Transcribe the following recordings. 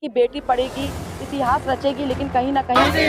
कि बेटी पढ़ेगी, इतिहास रचेगी, लेकिन कहीं ना कहीं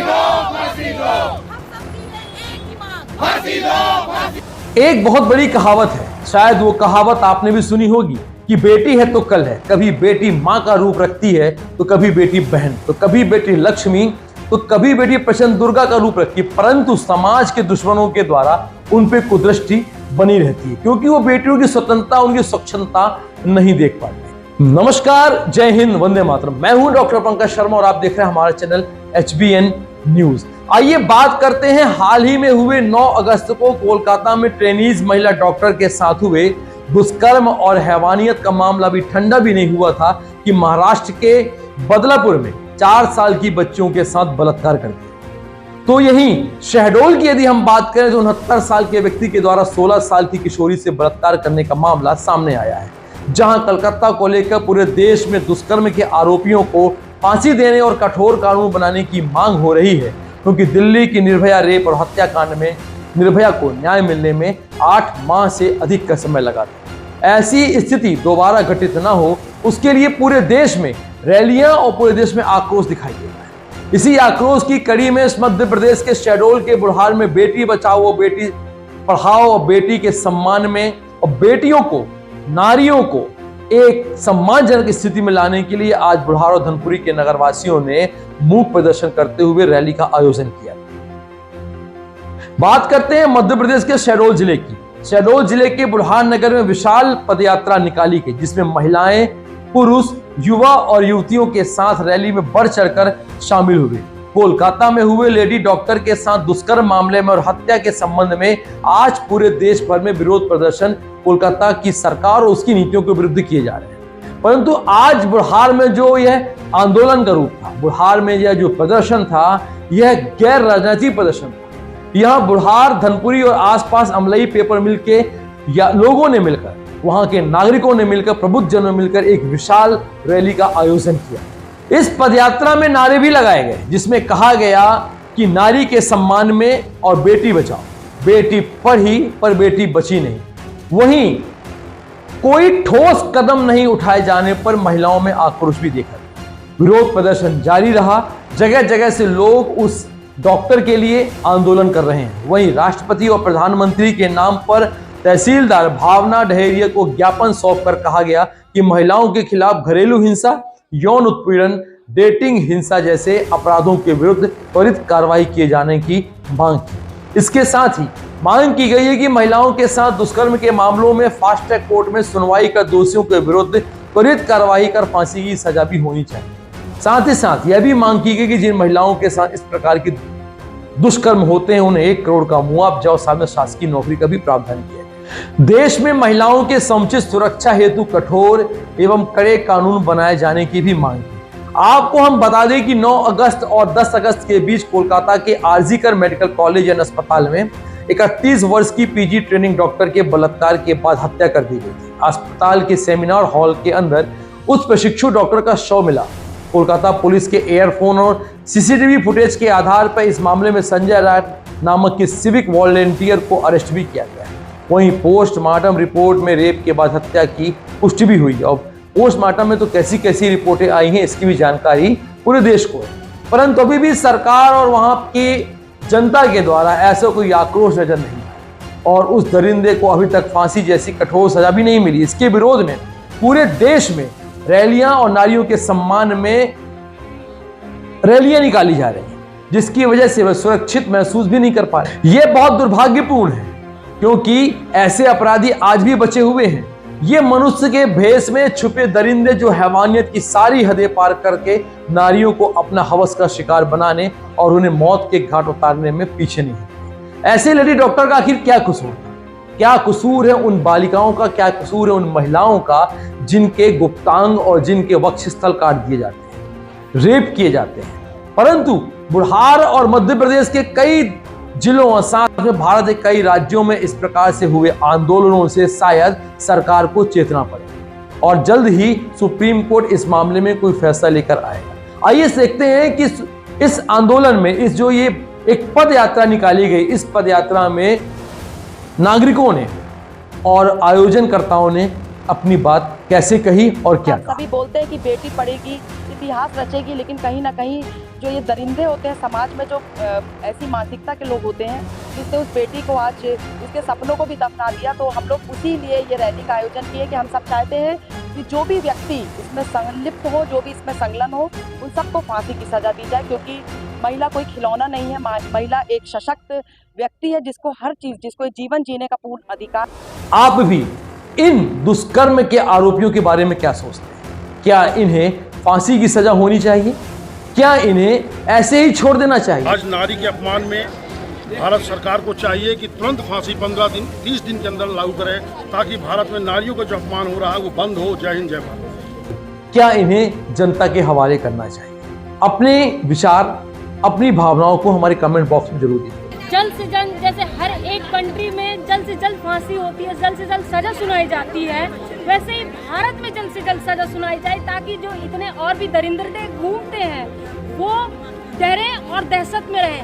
एक बहुत बड़ी कहावत है, शायद वो कहावत आपने भी सुनी होगी कि बेटी है तो कल है। कभी बेटी माँ का रूप रखती है तो कभी बेटी बहन, तो कभी बेटी लक्ष्मी, तो कभी बेटी प्रसन्न दुर्गा का रूप रखती है। परंतु समाज के दुश्मनों के द्वारा उन पे कुदृष्टि बनी रहती है, क्योंकि वो बेटियों की स्वतंत्रता, उनकी सक्षमता नहीं देख पाते। नमस्कार, जय हिंद, वंदे मातरम। मैं हूं डॉक्टर पंकज शर्मा और आप देख रहे हैं हमारा चैनल HBN न्यूज। आइए बात करते हैं हाल ही में हुए 9 अगस्त को कोलकाता में ट्रेनीज महिला डॉक्टर के साथ हुए दुष्कर्म और हैवानियत का मामला भी ठंडा भी नहीं हुआ था कि महाराष्ट्र के बदलापुर में 4 साल की बच्चियों के साथ बलात्कार कर दिया। तो यहीं शहडोल की यदि हम बात करें तो 69 साल के व्यक्ति के द्वारा 16 साल की किशोरी से बलात्कार करने का मामला सामने आया है, जहां कलकत्ता को लेकर पूरे देश में दुष्कर्म के आरोपियों को फांसी देने और कठोर कानून बनाने की मांग हो रही है, क्योंकि दिल्ली की निर्भया रेप और हत्याकांड में निर्भया को न्याय मिलने में 8 माह से अधिक का समय लगा था। ऐसी स्थिति दोबारा घटित न हो, उसके लिए पूरे देश में रैलियां और पूरे देश में आक्रोश दिखाई दे रहा है। इसी आक्रोश की कड़ी में इस मध्य प्रदेश के शहडोल के बुढ़ार में बेटी बचाओ और बेटी पढ़ाओ और बेटी के सम्मान में और बेटियों को, नारियों को एक सम्मानजनक स्थिति में लाने के लिए आज बुढ़ार और धनपुरी के नगरवासियों ने मूक प्रदर्शन करते हुए रैली का आयोजन किया। बात करते हैं मध्य प्रदेश के शहडोल जिले की। शहडोल जिले के बुढ़ार नगर में विशाल पदयात्रा निकाली गई, जिसमें महिलाएं, पुरुष, युवा और युवतियों के साथ रैली में बढ़ चढ़कर शामिल हुए। कोलकाता में हुए लेडी डॉक्टर के साथ दुष्कर्म मामले में और हत्या के संबंध में आज पूरे देश भर में विरोध प्रदर्शन कोलकाता की सरकार और उसकी नीतियों के विरुद्ध किए जा रहे हैं। परंतु आज बुढ़ार में जो यह आंदोलन का रूप था, बुढ़ार में यह जो प्रदर्शन था, यह गैर राजनीतिक प्रदर्शन था। यहाँ बुढ़ार, धनपुरी और आसपास अमलई पेपर मिल के या लोगों ने मिलकर, वहां के नागरिकों ने मिलकर, प्रबुद्धजनों ने मिलकर एक विशाल रैली का आयोजन किया। इस पदयात्रा में नारे भी लगाए गए, जिसमें कहा गया कि नारी के सम्मान में और बेटी बचाओ, बेटी पढ़ी पर बेटी बची नहीं। वहीं कोई ठोस कदम नहीं उठाए जाने पर महिलाओं में आक्रोश भी देखा। विरोध प्रदर्शन जारी रहा, जगह जगह से लोग उस डॉक्टर के लिए आंदोलन कर रहे हैं। वहीं राष्ट्रपति और प्रधानमंत्री के नाम पर तहसीलदार भावना डहेरिया को ज्ञापन सौंपकर कहा गया कि महिलाओं के खिलाफ घरेलू हिंसा, यौन उत्पीड़न, डेटिंग हिंसा जैसे अपराधों के विरुद्ध त्वरित कार्रवाई किए जाने की मांग की। इसके साथ ही मांग की गई है कि महिलाओं के साथ दुष्कर्म के मामलों में फास्ट ट्रैक कोर्ट में सुनवाई कर दोषियों के विरुद्ध त्वरित कार्रवाई कर फांसी की सजा भी होनी चाहिए। साथ ही साथ यह भी मांग की गई कि जिन महिलाओं के साथ इस प्रकार की दुष्कर्म होते हैं उन्हें 1 करोड़ का मुआवजा और साथ में शासकीय नौकरी का भी प्रावधान किया है। देश में महिलाओं के समुचित सुरक्षा हेतु कठोर एवं कड़े कानून बनाए जाने की भी मांग की। आपको हम बता दें कि 9 अगस्त और 10 अगस्त के बीच कोलकाता के आरजीकर मेडिकल कॉलेज एंड अस्पताल में 31 वर्ष की पीजी ट्रेनिंग डॉक्टर के बलात्कार के बाद हत्या कर दी गई थी। अस्पताल के सेमिनार हॉल के अंदर उस प्रशिक्षु डॉक्टर का शव मिला। कोलकाता पुलिस के एयरफोन और सीसीटीवी फुटेज के आधार पर इस मामले में संजय राय नामक के सिविक वॉलंटियर को अरेस्ट भी किया गया। वहीं पोस्टमार्टम रिपोर्ट में रेप के बाद हत्या की पुष्टि भी हुई और पोस्टमार्टम में तो कैसी कैसी रिपोर्टें आई हैं इसकी भी जानकारी पूरे देश को है। परंतु अभी भी सरकार और वहां की जनता के द्वारा ऐसा कोई आक्रोश नजर नहीं आया और उस दरिंदे को अभी तक फांसी जैसी कठोर सजा भी नहीं मिली। इसके विरोध में पूरे देश में रैलियां और नारियों के सम्मान में रैलियां निकाली जा रही हैं, जिसकी वजह से वह सुरक्षित महसूस भी नहीं कर पा रहे। यह बहुत दुर्भाग्यपूर्ण है, क्योंकि ऐसे अपराधी आज भी बचे हुए हैं। ये मनुष्य के भेष में छुपे दरिंदे जो हैवानियत की सारी हदें पार करके नारियों को अपना हवस का शिकार बनाने और उन्हें मौत के घाट उतारने में पीछे नहीं है। ऐसे लेडी डॉक्टर का आखिर क्या कसूर था? क्या कसूर है उन बालिकाओं का, क्या कसूर है उन महिलाओं का जिनके गुप्तांग और जिनके वक्षस्थल काट दिए जाते हैं, रेप किए जाते हैं? परंतु बुढ़ार और मध्य प्रदेश के कई जिलों और साथ में भारत के कई राज्यों में इस प्रकार से हुए आंदोलनों से शायद सरकार को चेतना पड़े और जल्द ही सुप्रीम कोर्ट इस मामले में कोई फैसला लेकर आएगा। आइए देखते हैं कि इस आंदोलन में, इस जो ये एक पद यात्रा निकाली गई, इस पद यात्रा में नागरिकों ने और आयोजनकर्ताओं ने अपनी बात कैसे कही और क्या कहा। सभी बोलते हैं कि बेटी पढ़ेगी, इतिहास रचेगी, लेकिन कहीं ना कहीं जो ये दरिंदे होते हैं समाज में, जो ऐसी मानसिकता के लोग होते हैं जिसने उस बेटी को आज उसके सपनों को भी दफना दिया, तो हम लोग उसी लिए ये रैली का आयोजन किए कि हम सब चाहते हैं कि जो भी व्यक्ति इसमें संलिप्त हो, जो भी इसमें संलग्न हो, उन सबको फांसी की सजा दी जाए, क्योंकि महिला कोई खिलौना नहीं है। महिला एक सशक्त व्यक्ति है जिसको हर चीज, जिसको जीवन जीने का पूर्ण अधिकार। आप भी इन दुष्कर्म के आरोपियों के बारे में क्या सोचते हैं? क्या इन्हें फांसी की सजा होनी चाहिए? क्या इन्हें ऐसे ही छोड़ देना चाहिए? आज नारी के अपमान में भारत सरकार को चाहिए कि तुरंत फांसी 15 दिन 30 दिन के अंदर लागू करे, ताकि भारत में नारियों का जो अपमान हो रहा है वो बंद हो। जय हिंद, जय भारत। क्या इन्हें जनता के हवाले करना चाहिए? अपने विचार, अपनी भावनाओं को हमारे कमेंट बॉक्स में जरूर दीजिए। जल्द से जल्द, जैसे हर एक कंट्री में जल्द से जल्द फांसी होती है, जल्द से जल्द सजा सुनाई जाती है, वैसे ही भारत में जल्द से जल्द सजा सुनाई जाए, ताकि जो इतने और भी दरिंदे घूमते हैं वो डरे और दहशत में रहे।